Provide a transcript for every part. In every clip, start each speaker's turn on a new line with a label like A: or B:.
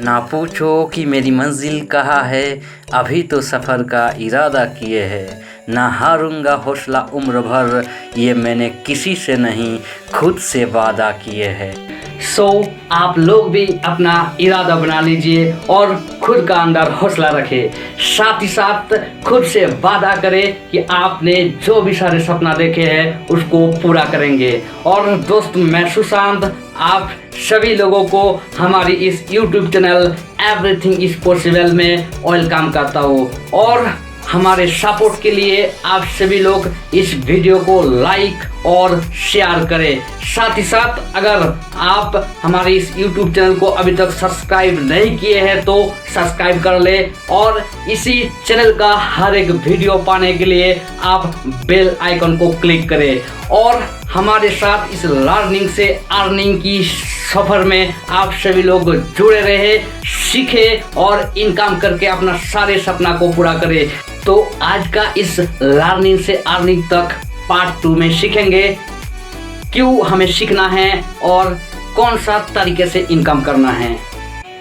A: ना पूछो कि मेरी मंजिल कहाँ है, अभी तो सफ़र का इरादा किए है। ना हारूंगा हौसला उम्र भर, ये मैंने किसी से नहीं खुद से वादा किए है।
B: आप लोग भी अपना इरादा बना लीजिए और खुद का अंदर हौसला रखें। साथ ही साथ खुद से वादा करें कि आपने जो भी सारे सपना देखे हैं उसको पूरा करेंगे। और दोस्त, मैं सुशांत आप सभी लोगों को हमारी इस YouTube channel everything is possible में वेलकम करता हूँ। और हमारे सपोर्ट के लिए आप सभी लोग इस वीडियो को लाइक और शेयर करें। साथ ही साथ अगर आप हमारे इस YouTube चैनल को अभी तक सब्सक्राइब नहीं किए हैं तो सब्सक्राइब कर ले और इसी चैनल का हर एक वीडियो पाने के लिए आप बेल आइकन को क्लिक करें। और हमारे साथ इस लर्निंग से अर्निंग की सफ़र में आप सभी लोग जुड़े रहे, सीखें और इनकम करके अपना सारे सपना को पूरा करें। तो आज का इस लर्निंग से अर्निंग तक पार्ट 2 में सीखेंगे क्यों हमें सीखना है और कौन सा तरीके से इनकम करना है।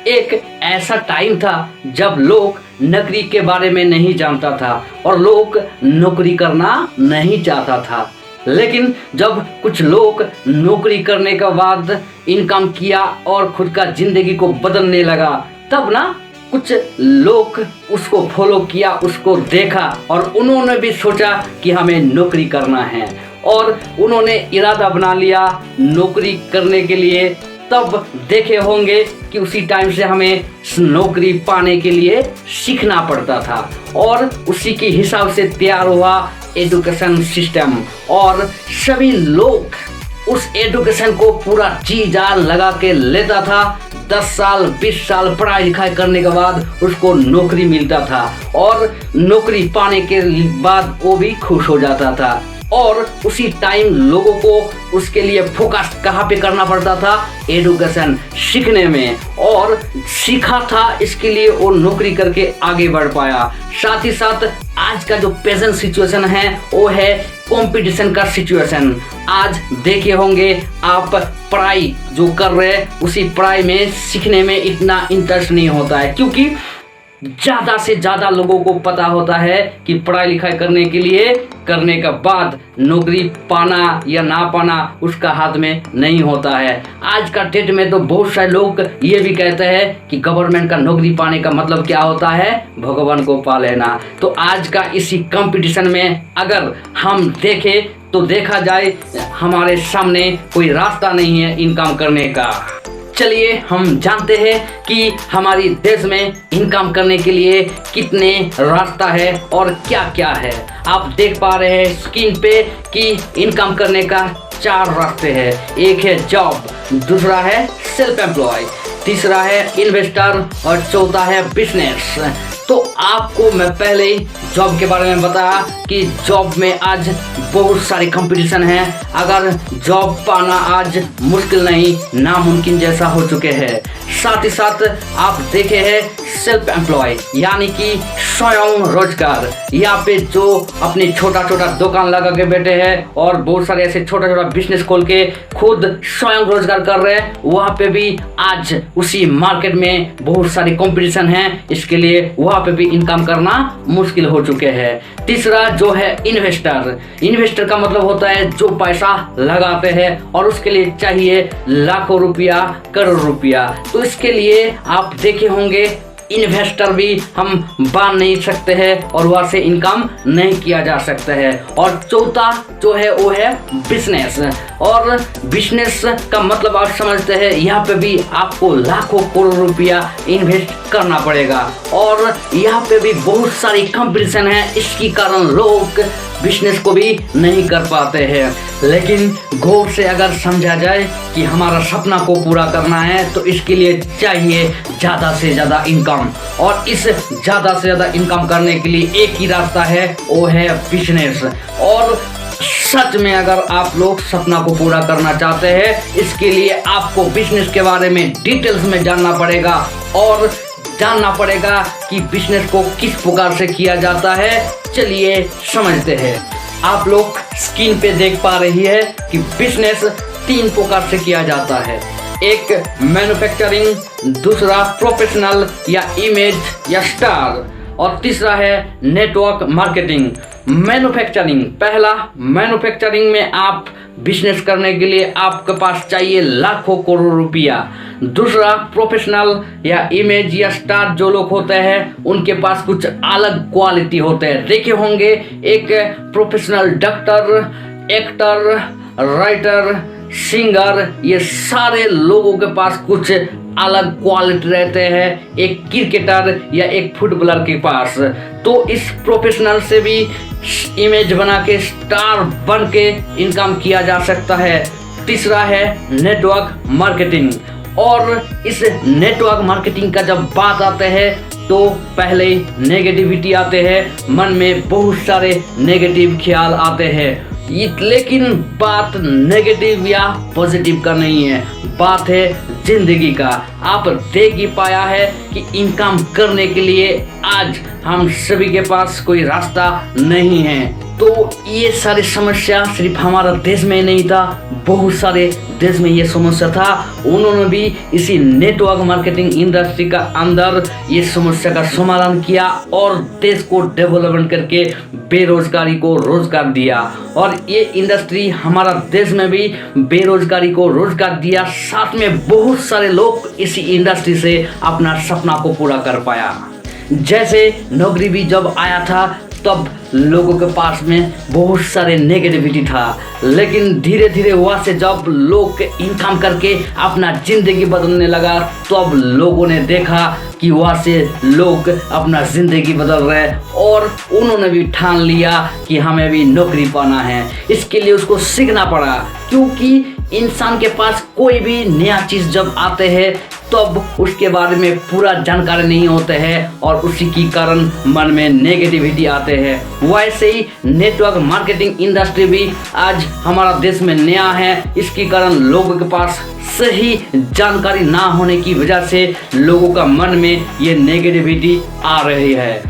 B: एक ऐसा टाइम था जब लोग नौकरी के बारे में नहीं जानता था और लोग नौकरी करना नहीं चाहता था, लेकिन जब कुछ लोग नौकरी करने के बाद इनकम किया और खुद का जिंदगी को बदलने लगा, तब ना कुछ लोग उसको फॉलो किया, उसको देखा और उन्होंने भी सोचा कि हमें नौकरी करना है और उन्होंने इरादा बना लिया नौकरी करने के लिए। तब देखे होंगे कि उसी टाइम से हमें नौकरी पाने के लिए सीखना पड़ता था और उसी के हिसाब से तैयार हुआ एजुकेशन सिस्टम। और सभी लोग उस एजुकेशन को पूरा जी जान लगा के लेता था। 10 साल 20 साल पढ़ाई लिखाई करने के बाद उसको नौकरी मिलता था और नौकरी पाने के बाद वो भी खुश हो जाता था। और उसी टाइम लोगों को उसके लिए फोकस कहाँ पे करना पड़ता था? एजुकेशन सीखने में। और सीखा था, इसके लिए वो नौकरी करके आगे बढ़ पाया। साथ ही साथ आज का जो प्रेजेंट सिचुएशन है वो है कंपटीशन का सिचुएशन। आज देखे होंगे आप पढ़ाई जो कर रहे हैं उसी पढ़ाई में सीखने में इतना इंटरेस्ट नहीं होता है, क्योंकि ज़्यादा से ज़्यादा लोगों को पता होता है कि पढ़ाई लिखाई करने के लिए करने के बाद नौकरी पाना या ना पाना उसका हाथ में नहीं होता है। आज का डेट में तो बहुत सारे लोग ये भी कहते हैं कि गवर्नमेंट का नौकरी पाने का मतलब क्या होता है? भगवान को पा लेना। तो आज का इसी कंपटीशन में अगर हम देखें तो देखा जाए हमारे सामने कोई रास्ता नहीं है इनकम करने का। चलिए हम जानते हैं कि हमारी देश में इनकम करने के लिए कितने रास्ता है और क्या क्या है। आप देख पा रहे हैं स्क्रीन पे कि इनकम करने का 4 रास्ते हैं। एक है जॉब, दूसरा है सेल्फ एम्प्लॉय, तीसरा है इन्वेस्टर और चौथा है बिजनेस। तो आपको मैं पहले ही जॉब के बारे में बताया कि जॉब में आज बहुत सारे कंपटीशन हैं। अगर जॉब पाना आज मुश्किल नहीं, नामुमकिन जैसा हो चुके हैं। साथ ही साथ आप देखे हैं सेल्फ एम्प्लॉय यानी कि स्वयं रोजगार। यहाँ पे जो अपने छोटा छोटा दुकान लगा के बैठे हैं और बहुत सारे ऐसे छोटा छोटा बिजनेस खोल के खुद स्वयं रोजगार कर रहे हैं, वहाँ पे भी आज उसी मार्केट में बहुत सारे कंपटीशन हैं। इसके लिए वहाँ पे भी इनकम करना मुश्किल हो चुके हैं। तीसरा जो है इन्वेस्टर। इन्वेस्टर का मतलब होता है जो पैसा लगाते हैं और उसके लिए चाहिए लाखों रुपया, करोड़ रुपया। तो इसके लिए आप देखे होंगे इन्वेस्टर भी हम बांध नहीं सकते हैं और वहाँ से इनकम नहीं किया जा सकता है। और चौथा जो है वो है बिजनेस। और बिजनेस का मतलब आप समझते हैं, यहाँ पे भी आपको लाखों करोड़ रुपया इन्वेस्ट करना पड़ेगा और यहाँ पे भी बहुत सारी कंपटीशन है। इसके कारण लोग बिजनेस को भी नहीं कर पाते हैं। लेकिन गौर से अगर समझा जाए कि हमारा सपना को पूरा करना है तो इसके लिए चाहिए ज़्यादा से ज़्यादा इनकम। और इस ज़्यादा से ज़्यादा इनकम करने के लिए एक ही रास्ता है, वो है बिजनेस। और सच में अगर आप लोग सपना को पूरा करना चाहते हैं, इसके लिए आपको बिजनेस के बारे में डिटेल्स में जानना पड़ेगा और जानना पड़ेगा कि बिजनेस को किस प्रकार से किया जाता है। चलिए समझते हैं। आप लोग स्क्रीन पे देख पा रही है कि बिजनेस 3 प्रकार से किया जाता है। एक मैन्युफैक्चरिंग, दूसरा प्रोफेशनल या इमेज या स्टार, और तीसरा है नेटवर्क मार्केटिंग। मैन्युफैक्चरिंग, पहला मैन्युफैक्चरिंग में आप बिजनेस करने के लिए आपके पास चाहिए लाखों करोड़ रुपया। दूसरा प्रोफेशनल या इमेज या स्टार जो लोग होते हैं उनके पास कुछ अलग क्वालिटी होते हैं। देखे होंगे एक professional doctor, actor, writer, singer, ये सारे लोगों के पास कुछ अलग क्वालिटी रहते हैं एक क्रिकेटर या एक फुटबॉलर के पास। तो इस प्रोफेशनल से भी इमेज बना के स्टार बन के इनकम किया जा सकता है। तीसरा है नेटवर्क मार्केटिंग। और इस नेटवर्क मार्केटिंग का जब बात आते हैं तो पहले नेगेटिविटी आते हैं, मन में बहुत सारे नेगेटिव ख्याल आते हैं। लेकिन बात नेगेटिव या पॉजिटिव का नहीं है, बात है जिंदगी का। आप देख ही पाया है कि इनकम करने के लिए आज हम सभी के पास कोई रास्ता नहीं है। तो ये सारी समस्या सिर्फ हमारा देश में नहीं था, बहुत सारे देश में ये समस्या था। उन्होंने भी इसी नेटवर्क मार्केटिंग इंडस्ट्री का अंदर ये समस्या का समाधान किया और देश को डेवलपमेंट करके बेरोजगारी को रोजगार दिया। और ये इंडस्ट्री हमारा देश में भी बेरोजगारी को रोजगार दिया, साथ में बहुत सारे लोग इसी इंडस्ट्री से अपना सपना को पूरा कर पाया। जैसे नौकरी भी जब आया था तब लोगों के पास में बहुत सारे नेगेटिविटी था, लेकिन धीरे धीरे वहाँ से जब लोग इनकम करके अपना ज़िंदगी बदलने लगा तब लोगों ने देखा कि वहाँ से लोग अपना ज़िंदगी बदल रहे हैं और उन्होंने भी ठान लिया कि हमें भी नौकरी पाना है। इसके लिए उसको सीखना पड़ा, क्योंकि इंसान के पास कोई भी नया चीज़ जब आते हैं तब उसके बारे में पूरा जानकारी नहीं होते हैं और उसी के कारण मन में नेगेटिविटी आते हैं। वैसे ही नेटवर्क मार्केटिंग इंडस्ट्री भी आज हमारा देश में नया है, इसके कारण लोगों के पास सही जानकारी ना होने की वजह से लोगों का मन में ये नेगेटिविटी आ रही है।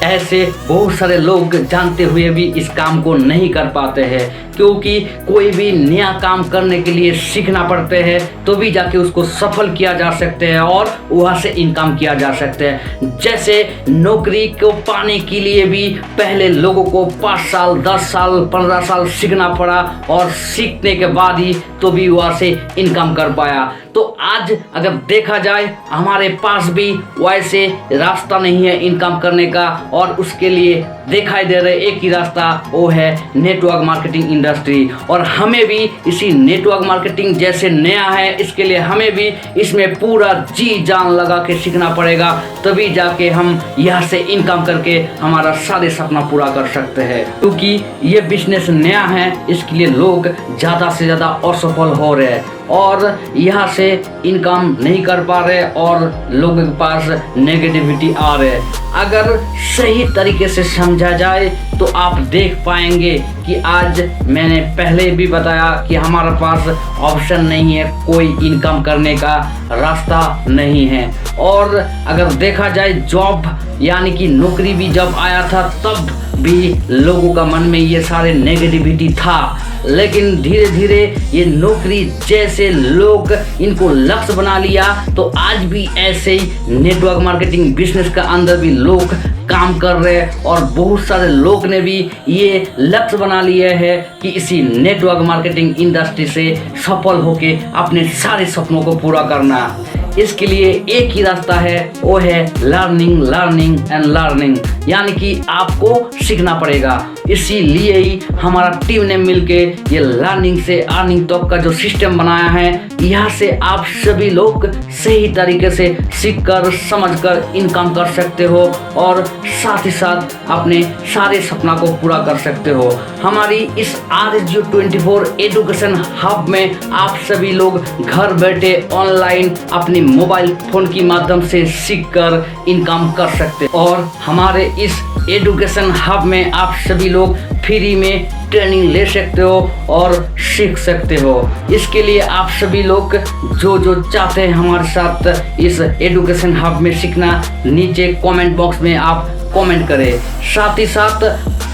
B: ऐसे बहुत सारे लोग जानते हुए भी इस काम को नहीं कर पाते हैं, क्योंकि कोई भी नया काम करने के लिए सीखना पड़ते हैं तो भी जाके उसको सफल किया जा सकते हैं और वहाँ से इनकम किया जा सकते हैं। जैसे नौकरी को पाने के लिए भी पहले लोगों को 5 साल, 10 साल, 15 साल सीखना पड़ा और सीखने के बाद ही तो भी वहाँ से इनकम कर पाया। तो आज अगर देखा जाए हमारे पास भी वैसे रास्ता नहीं है इनकम करने का, और उसके लिए दिखाई दे रहे एक ही रास्ता, वो है नेटवर्क मार्केटिंग इंडस्ट्री। और हमें भी इसी नेटवर्क मार्केटिंग जैसे नया है, इसके लिए हमें भी इसमें पूरा जी जान लगा के सीखना पड़ेगा, तभी जाके हम यहाँ से इनकम करके हमारा सारे सपना पूरा कर सकते हैं। क्योंकि ये बिजनेस नया है, इसके लिए लोग ज़्यादा से ज़्यादा असफल हो रहे हैं और यहाँ से इनकम नहीं कर पा रहे और लोगों के पास नेगेटिविटी आ रहे है। अगर सही तरीके से समझा जाए तो आप देख पाएंगे कि आज मैंने पहले भी बताया कि हमारे पास ऑप्शन नहीं है, कोई इनकम करने का रास्ता नहीं है। और अगर देखा जाए जॉब यानी कि नौकरी भी जब आया था तब भी लोगों का मन में ये सारे नेगेटिविटी था, लेकिन धीरे धीरे ये नौकरी जैसे लोग इनको लक्ष्य बना लिया तो आज भी ऐसे ही नेटवर्क मार्केटिंग बिजनेस का अंदर भी लोग काम कर रहे हैं और बहुत सारे लोग ने भी ये लक्ष्य बना लिया है कि इसी नेटवर्क मार्केटिंग इंडस्ट्री से सफल होके अपने सारे सपनों को पूरा करना। इसके लिए एक ही रास्ता है, वो है लर्निंग, लर्निंग एंड लर्निंग, यानी कि आपको सीखना पड़ेगा। इसीलिए ही हमारा टीम ने मिलके ये लर्निंग से अर्निंग तक का जो सिस्टम बनाया है, यहाँ से आप सभी लोग सही तरीके से सीखकर समझकर इनकम कर सकते हो और साथ ही साथ अपने सारे सपना को पूरा कर सकते हो। हमारी इस RSU24 एजुकेशन हब में आप सभी लोग घर बैठे ऑनलाइन अपनी मोबाइल फोन की माध्यम से सीखकर इनकम कर सकते हो। और हमारे इस एजुकेशन हब में आप सभी लोग फ्री में ट्रेनिंग ले सकते हो और सीख सकते हो। इसके लिए आप सभी लोग जो चाहते हैं हमारे साथ इस एजुकेशन हब में सीखना, नीचे कमेंट बॉक्स में आप कमेंट करें। साथ ही साथ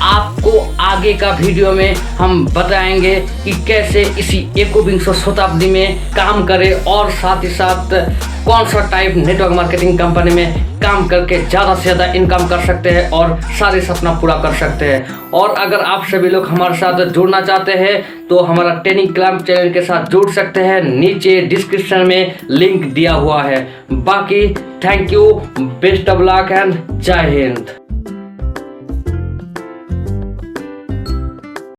B: आपको आगे का वीडियो में हम बताएंगे कि कैसे इसी 21वीं शताब्दी में काम करें और साथ ही साथ कौन सा टाइप नेटवर्क मार्केटिंग कंपनी में काम करके ज़्यादा से ज़्यादा इनकम कर सकते हैं और सारे सपना पूरा कर सकते हैं। और अगर आप सभी लोग हमारे साथ जुड़ना चाहते हैं तो हमारा ट्रेनिंग क्लास चैनल के साथ जुड़ सकते हैं, नीचे डिस्क्रिप्शन में लिंक दिया हुआ है। बाकी thank you, best of luck and जय हिंद।